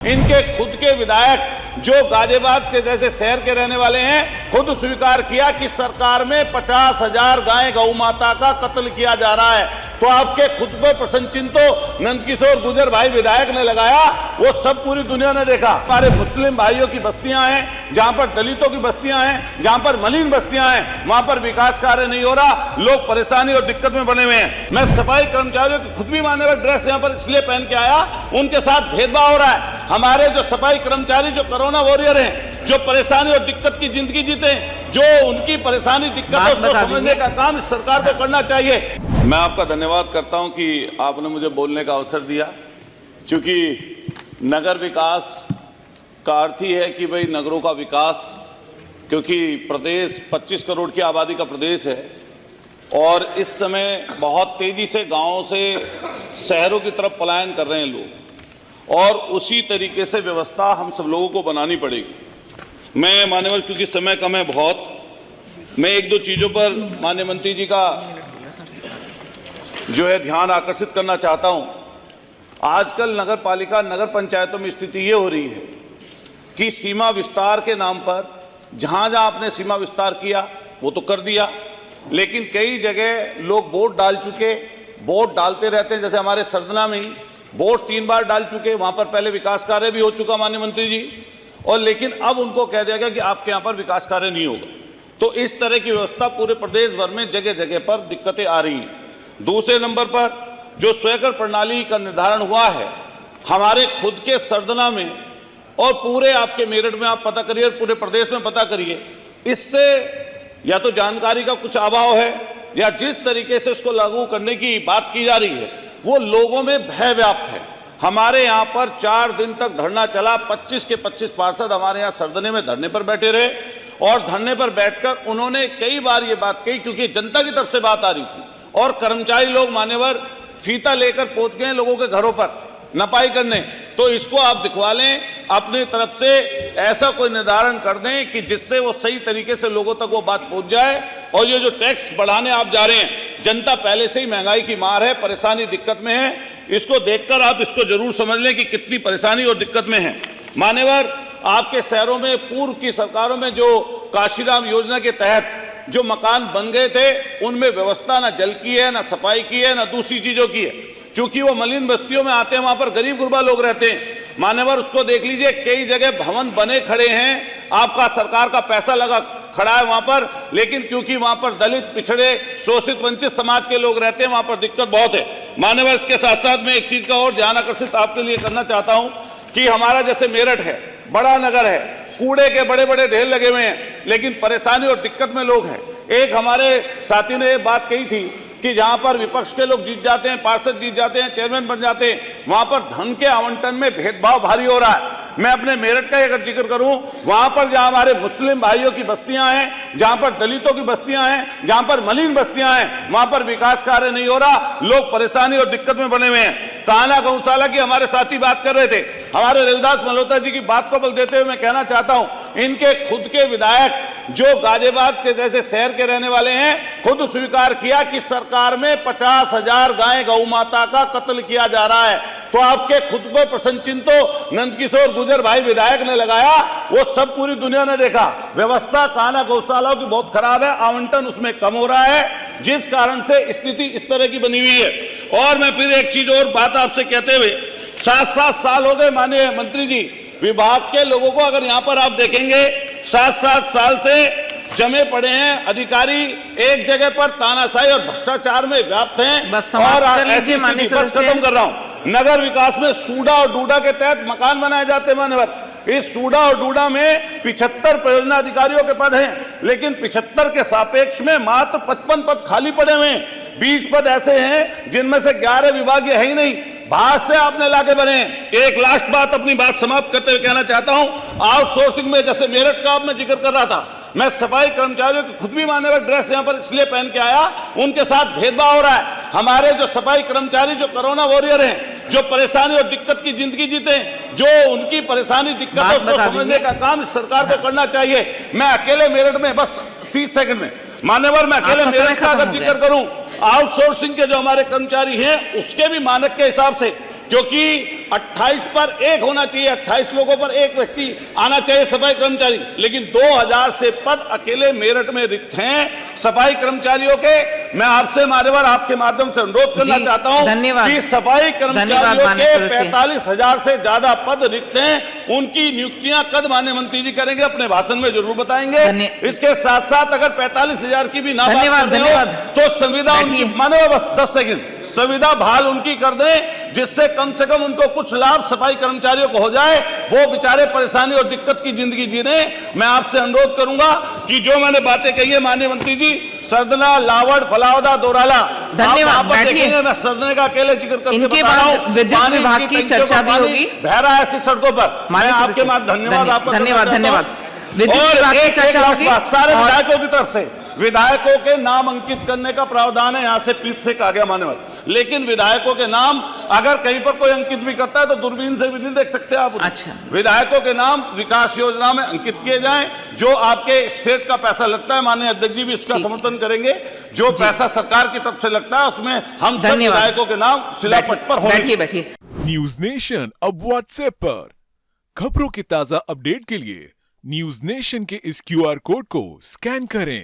इनके खुद के विधायक जो गाजियाबाद के जैसे शहर के रहने वाले हैं खुद स्वीकार किया कि सरकार में 50,000 गाय गौ माता का कत्ल किया जा रहा है। तो आपके खुद पर प्रश्न चिन्ह तो नंदकिशोर गुर्जर भाई विधायक ने लगाया, वो सब पूरी दुनिया ने देखा। हमारे मुस्लिम भाइयों की बस्तियां हैं, जहां पर दलितों की बस्तियां हैं, जहां पर मलिन बस्तियां हैं, वहां पर विकास कार्य नहीं हो रहा, लोग परेशानी और दिक्कत में बने हुए हैं। मैं सफाई कर्मचारियों की खुद भी मान्यवर ड्रेस यहाँ पर इसलिए पहन के आया, उनके साथ भेदभाव हो रहा है। हमारे जो सफाई कर्मचारी जो कोरोना वॉरियर हैं, जो परेशानी और दिक्कत की जिंदगी जीते, जो उनकी परेशानी दिक्कत उसको समझने का काम इस सरकार को करना चाहिए। मैं आपका धन्यवाद करता हूं कि आपने मुझे बोलने का अवसर दिया, क्योंकि नगर विकास का अर्थ ही है कि भाई नगरों का विकास, क्योंकि प्रदेश 25 करोड़ की आबादी का प्रदेश है और इस समय बहुत तेजी से गांवों से शहरों की तरफ पलायन कर रहे हैं लोग, और उसी तरीके से व्यवस्था हम सब लोगों को बनानी पड़ेगी। मैं मान्यवर, क्योंकि समय कम है बहुत, मैं एक दो चीज़ों पर माननीय मंत्री जी का जो है ध्यान आकर्षित करना चाहता हूं। आजकल नगर पालिका नगर पंचायतों में स्थिति ये हो रही है कि सीमा विस्तार के नाम पर जहां जहां आपने सीमा विस्तार किया वो तो कर दिया, लेकिन कई जगह लोग वोट डाल चुके, वोट डालते रहते हैं। जैसे हमारे सरदना में ही वोट 3 बार डाल चुके, वहां पर पहले विकास कार्य भी हो चुका माननीय मंत्री जी, और लेकिन अब उनको कह दिया गया कि आपके यहाँ पर विकास कार्य नहीं होगा। तो इस तरह की व्यवस्था पूरे प्रदेश भर में जगह जगह पर दिक्कतें आ रही हैं। दूसरे नंबर पर जो स्वयं प्रणाली का निर्धारण हुआ है हमारे खुद के सरदना में और पूरे आपके मेरठ में, आप पता करिए, पूरे प्रदेश में पता करिए, इससे या तो जानकारी का कुछ अभाव है या जिस तरीके से इसको लागू करने की बात की जा रही है वो लोगों में भय व्याप्त है। हमारे यहाँ पर 4 दिन तक धरना चला, 25 के 25 पार्षद हमारे यहाँ सरदने में धरने पर बैठे रहे, और धरने पर बैठकर उन्होंने कई बार ये बात कही, क्योंकि जनता की तरफ से बात आ रही थी और कर्मचारी लोग मान्यवर फीता लेकर पहुंच गए लोगों के घरों पर नपाई करने। तो इसको आप दिखवा लें, अपनी तरफ से ऐसा कोई निर्धारण कर दें कि जिससे वो सही तरीके से लोगों तक वो बात पहुंच जाए। और ये जो टैक्स बढ़ाने आप जा रहे हैं, जनता पहले से ही महंगाई की मार है, परेशानी दिक्कत में है, इसको देखकर आप इसको जरूर समझ लें कि कितनी परेशानी और दिक्कत में है। मान्यवर, आपके शहरों में पूर्व की सरकारों में जो काशीराम योजना के तहत जो मकान बन गए थे उनमें व्यवस्था ना जल की है, ना सफाई की है, ना दूसरी चीजों की है। क्योंकि वो मलिन बस्तियों में आते हैं, वहां पर गरीब गुरबा लोग रहते हैं। मान्यवर, उसको देख लीजिए, कई जगह भवन बने खड़े हैं, आपका सरकार का पैसा लगा खड़ा है वहां पर, लेकिन क्योंकि वहां पर दलित, पिछड़े, शोषित, वंचित समाज के लोग रहते हैं, वहां पर दिक्कत बहुत है। मान्यवर, इसके साथ साथ मैं एक चीज का और ध्यान आकर्षित आपके लिए करना चाहता हूं कि हमारा जैसे मेरठ है, बड़ा नगर है, कूड़े के बड़े बड़े ढेर लगे हुए हैं, लेकिन परेशानी और दिक्कत में लोग हैं। एक हमारे साथी ने बात कही थी कि जहां पर विपक्ष के लोग जीत जाते हैं, पार्षद जीत जाते हैं, चेयरमैन बन जाते हैं, वहां पर धन के आवंटन में भेदभाव भारी हो रहा है। मैं अपने मेरठ का अगर जिक्र करूं, वहां पर जहां हमारे मुस्लिम भाइयों की बस्तियां हैं, जहां पर दलितों की बस्तियां हैं, जहां पर मलिन बस्तियां हैं, वहां पर विकास कार्य नहीं हो रहा, लोग परेशानी और दिक्कत में बने हुए हैं। कान्हा गौशाला की हमारे साथी बात कर रहे थे, हमारे रविदास मल्होत्रा जी की बात को बल देते हुए मैं कहना चाहता हूं, इनके खुद के विधायक जो गाजियाबाद के जैसे शहर के रहने वाले हैं खुद स्वीकार किया कि सरकार में 50,000 गाय गौ माता का कत्ल किया जा रहा है। तो आपके खुद पर प्रश्न चिन्ह तो नंदकिशोर गुर्जर भाई विधायक ने लगाया, वो सब पूरी दुनिया ने देखा। व्यवस्था कान्हा गौशालाओं की बहुत खराब है, आवंटन उसमें कम हो रहा है, जिस कारण से स्थिति इस तरह की बनी हुई है। और मैं फिर एक चीज और बात आपसे कहते हुए, 7-7 साल हो गए माननीय मंत्री जी, विभाग के लोगों को अगर यहाँ पर आप देखेंगे 7-7 साल से जमे पड़े हैं अधिकारी, एक जगह पर तानाशाही और भ्रष्टाचार में व्याप्त हैं। और ऐसी खत्म कर रहा हूं, नगर विकास में सूडा और डूडा के तहत मकान बनाए जाते हैं मान्यवर। इस सूडा और डूडा में 75 परियोजना अधिकारियों के पद हैं, लेकिन 75 के सापेक्ष में मात्र 55 पद खाली पड़े हुए हैं। 20 पद ऐसे हैं जिनमें से 11 विभागीय है ही नहीं, बाहर से आपने लाके बने। एक लास्ट बात अपनी बात समाप्त करते हुए कहना चाहता हूं, आउटसोर्सिंग में जैसे मेरठ का मैं जिक्र कर रहा था, मैं सफाई कर्मचारियों की खुद भी मान्यवर ड्रेस यहाँ पर इसलिए पहन के आया, उनके साथ भेदभाव हो रहा है। हमारे जो सफाई कर्मचारी जो कोरोना वॉरियर हैं, जो परेशानी और दिक्कत की जिंदगी जीते हैं, जो उनकी परेशानी दिक्कत है उसको समझने का काम इस सरकार को करना चाहिए। मैं अकेले मेरठ में बस 30 सेकंड में मान्यवर, मैं अकेले मेरठ का अगर जिक्र करूं, आउटसोर्सिंग के जो हमारे कर्मचारी हैं उसके भी मानक के हिसाब से, क्योंकि 28 पर एक होना चाहिए, 28 लोगों पर एक व्यक्ति आना चाहिए सफाई कर्मचारी, लेकिन 2000 से पद अकेले मेरठ में रिक्त हैं सफाई कर्मचारियों के। मैं आपसे मान्यवर आपके माध्यम से अनुरोध करना चाहता हूं कि सफाई कर्मचारियों के 45,000 से ज्यादा पद रिक्त हैं, उनकी नियुक्तियां कद माननीय मंत्री जी करेंगे, अपने भाषण में जरूर बताएंगे। इसके साथ साथ अगर 45,000 की भी ना बात कर रहे हो तो संविदा उनकी, मानो बस 10 सेकंड, संविदा बहाल उनकी कर दें, जिससे कम से कम उनको कुछ लाभ सफाई कर्मचारियों को हो जाए, वो बेचारे परेशानी और दिक्कत की जिंदगी जीने। मैं आपसे अनुरोध करूंगा कि जो मैंने बातें कही है माननीय मंत्री जी, सरदना, लावड़, फलावदा, दोराला, धन्यवाद, बैठिए। मैं सरदने का अकेले जिक्र करके इनके बाद विद्युत विभाग की चर्चा भी होगी, बहरा ऐसी सड़कों पर। मैं आपके माध्यम धन्यवाद। विद्युत विभाग की चर्चा होगी सारे विधायकों की तरफ से। विधायकों के नाम अंकित करने का प्रावधान है, यहां से पीठ से कहा गया मान्यवर, लेकिन विधायकों के नाम अगर कहीं पर कोई अंकित भी करता है तो दूरबीन से भी नहीं देख सकते आप। अच्छा, विधायकों के नाम विकास योजना में अंकित किए जाएं, जो आपके स्टेट का पैसा लगता है, माननीय अध्यक्ष जी भी इसका समर्थन करेंगे, जो पैसा सरकार की तरफ से लगता है उसमें हम सब विधायकों के नाम शिलापट पर होंगे। बैठिए। न्यूज नेशन अब व्हाट्सएप पर खबरों की ताजा अपडेट के लिए न्यूज नेशन के इस QR कोड को स्कैन करें।